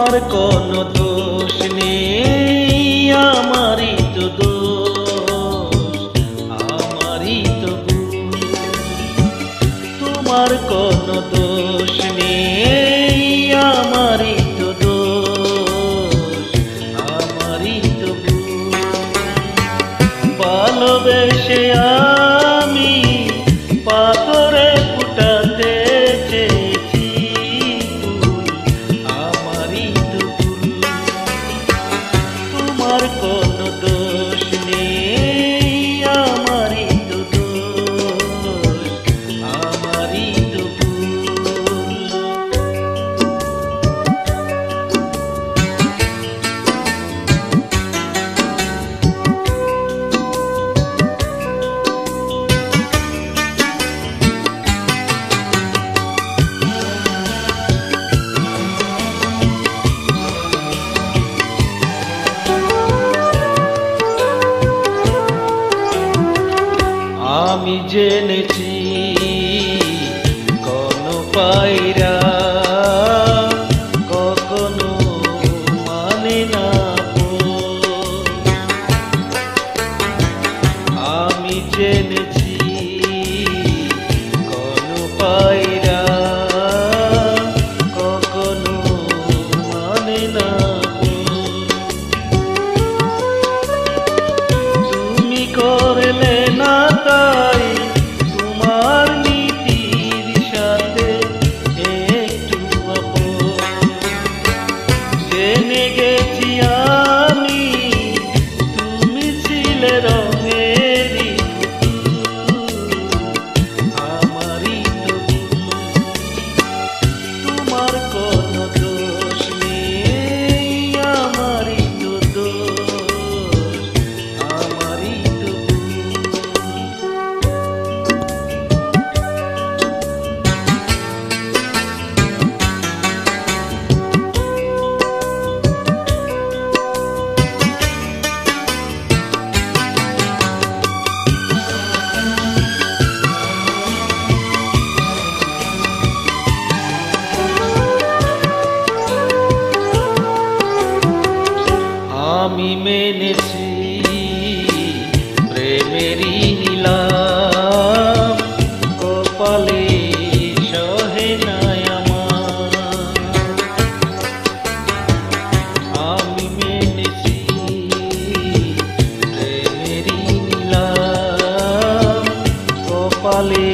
তোমার কোনো দোষ নেই, আমারই তো দোষ, আমারই তো ভুল। তোমার কোনো দোষ নেই, আমারই তো দোষ, আমারই তো ভুল। ভালোবেসে আমি পাথরে ফুটাতে চেয়েছি ফুল, আমারই তো ভুল। তোমার কোনো দোষ নেই, আমারই তো দোষ, আমারই তো ভুল। আমি জেনেছি কোনো পায়রা কখনো মানে না ভুল। আমি জেনেছি কোনো পায়রা কখনো মানে না ভুল। তুমি করলে না তাই তোমার নীতির সাথে একটু আপন, জেনে গেছি আমি তুমি ছিলে রঙেরই পুতুল, আমারই তো ভুল। তোমার কোনো দোষ নেই, আমারই তো দোষ, আমারই তো ভুল। আমি মেনেছি প্রেমেরই নিলাম, কপালে সহে নাই আমার। আমি মেনেছি প্রেমেরই নিলাম, কপালে